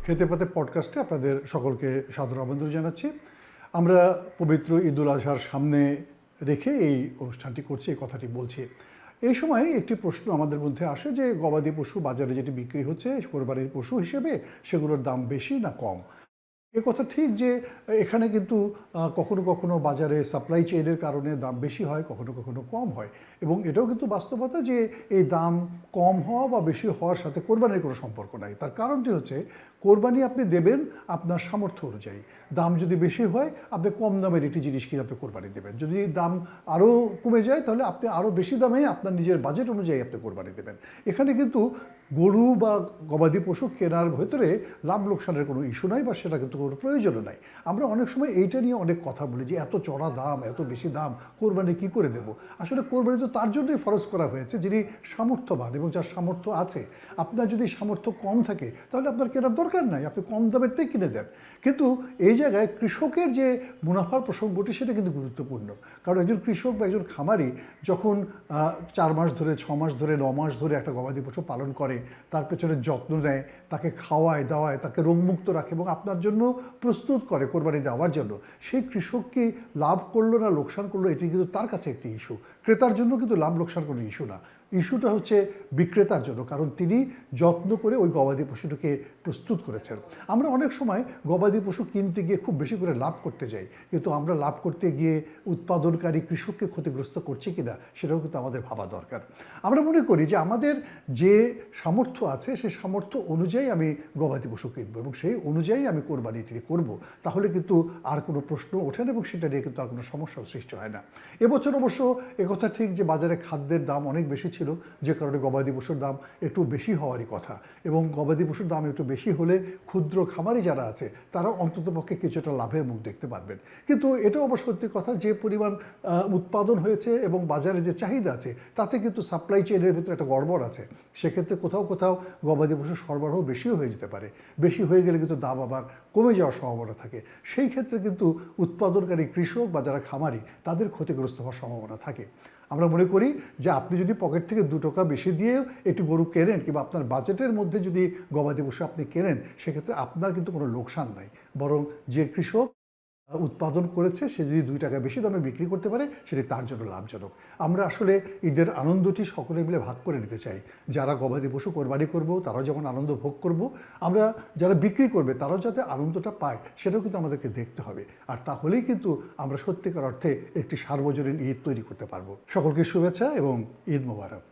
খেতে পাতে পডকাস্টে আপনাদের সকলকে সাদর আমন্ত্রণ জানাচ্ছি। আমরা পবিত্র ঈদুল আজহার সামনে রেখে এই অনুষ্ঠানটি করছি, এই কথাটি বলছি। এই সময় একটি প্রশ্ন আমাদের মধ্যে আসে যে গবাদি পশু বাজারে যেটি বিক্রি হচ্ছে কোরবানির পশু হিসেবে সেগুলোর দাম বেশি না কম। এ কথা ঠিক যে এখানে কিন্তু কখনো কখনো বাজারে সাপ্লাই চেইনের কারণে দাম বেশি হয়, কখনো কখনো কম হয়, এবং এটাও কিন্তু বাস্তবতা যে এই দাম কম হওয়া বা বেশি হওয়ার সাথে কোরবানির কোনো সম্পর্ক নাই। তার কারণটি হচ্ছে কোরবানি আপনি দেবেন আপনার সামর্থ্য অনুযায়ী। দাম যদি বেশি হয় আপনি কম দামের একটি জিনিস কিনে আপনি কোরবানি দেবেন, যদি দাম আরও কমে যায় তাহলে আপনি আরও বেশি দামে আপনার নিজের বাজেট অনুযায়ী আপনি কোরবানি দেবেন। এখানে কিন্তু গরু বা গবাদি পশু কেনার ভেতরে লাভ লোকসানের কোনো ইস্যু নাই বা সেটা কিন্তু কোনো প্রয়োজনও নাই। আমরা অনেক সময় এইটা নিয়ে অনেক কথা বলি যে এত চড়া দাম, এত বেশি দাম, কোরবানি কী করে দেব। আসলে কোরবানি তো তার জন্যই ফরজ করা হয়েছে যিনি সামর্থ্যবান এবং যার সামর্থ্য আছে। আপনার যদি সামর্থ্য কম থাকে তাহলে আপনার কেনার দরকার নাই, আপনি কম দামেরটাই কিনে দেন। কিন্তু এই জায়গায় কৃষকের যে মুনাফার প্রসঙ্গটি সেটা কিন্তু গুরুত্বপূর্ণ। কারণ একজন কৃষক বা একজন খামারি যখন 4 মাস ধরে, 6 মাস ধরে, 9 মাস ধরে একটা গবাদি পশু পালন করে, তার পেছনে যত্ন নেয়, তাকে খাওয়ায় দাওয়ায়, তাকে রোগমুক্ত রাখে এবং আপনার জন্য প্রস্তুত করে কোরবানি দেওয়ার জন্য, সেই কৃষক কি লাভ করলো না লোকসান করলো এটি কিন্তু তার কাছে একটি ইস্যু। ক্রেতার জন্য কিন্তু লাভ লোকসান কোনো ইস্যু না, ইস্যুটা হচ্ছে বিক্রেতার জন্য, কারণ তিনি যত্ন করে ওই গবাদি পশুটাকে প্রস্তুত করেছেন। আমরা অনেক সময় গবাদি পশু কিনতে গিয়ে খুব বেশি করে লাভ করতে যাই, কিন্তু আমরা লাভ করতে গিয়ে উৎপাদনকারী কৃষককে ক্ষতিগ্রস্ত করছি কিনা সেটাও কিন্তু আমাদের ভাবা দরকার। আমরা মনে করি যে আমাদের যে সামর্থ্য আছে সেই সামর্থ্য অনুযায়ী আমি গবাদি পশু কিনবো এবং সেই অনুযায়ী আমি কোরবানিটি করব, তাহলে কিন্তু আর কোনো প্রশ্ন ওঠে না এবং সেটা নিয়ে কিন্তু আর কোনো সমস্যাও সৃষ্টি হয় না। এবছর অবশ্য একথা ঠিক যে বাজারে খাদ্যের দাম অনেক বেশি ছিল, যে কারণে গবাদি পশুর দাম একটু বেশি হওয়ারই কথা, এবং গবাদি পশুর দাম একটু বেশি হলে ক্ষুদ্র খামারি যারা আছে তারা অন্ততপক্ষে কিছুটা লাভের মুখ দেখতে পারবেন। কিন্তু এটাও অবশ্য সত্যি কথা, যে পরিমাণ উৎপাদন হয়েছে এবং বাজারে যে চাহিদা আছে তাতে কিন্তু সাপ্লাই চেইনের ভিতরে একটা গড়বড় আছে। সেক্ষেত্রে কোথাও কোথাও গবাদি পশুর সরবরাহ বেশিও হয়ে যেতে পারে, বেশি হয়ে গেলে কিন্তু দাম আবার কমে যাওয়ার সম্ভাবনা থাকে। সেই ক্ষেত্রে কিন্তু উৎপাদনকারী কৃষক বা যারা খামারি তাদের ক্ষতিগ্রস্ত হওয়ার সম্ভাবনা থাকে। আমরা মনে করি যে আপনি যদি পকেট থেকে 2 টাকা বেশি দিয়ে একটি গরু কেনেন কিংবা আপনার বাজেটের মধ্যে যদি গবাদি পশু আপনি কেনেন, সেক্ষেত্রে আপনার কিন্তু কোনো লোকসান নাই, বরং যে কৃষক উৎপাদন করেছে সে যদি 2 টাকা বেশি দামে বিক্রি করতে পারে সেটি তার জন্য লাভজনক। আমরা আসলে ঈদের আনন্দটি সকলে মিলে ভাগ করে নিতে চাই। যারা গবাদি পশু কোরবানি করব তারাও যেমন আনন্দ ভোগ করব, আমরা যারা বিক্রি করবে তারাও যাতে আনন্দটা পায় সেটাও কিন্তু আমাদেরকে দেখতে হবে। আর তাহলেই কিন্তু আমরা সত্যিকার অর্থে একটি সার্বজনীন ঈদ তৈরি করতে পারবো। সকলকে শুভেচ্ছা এবং ঈদ মোবারক।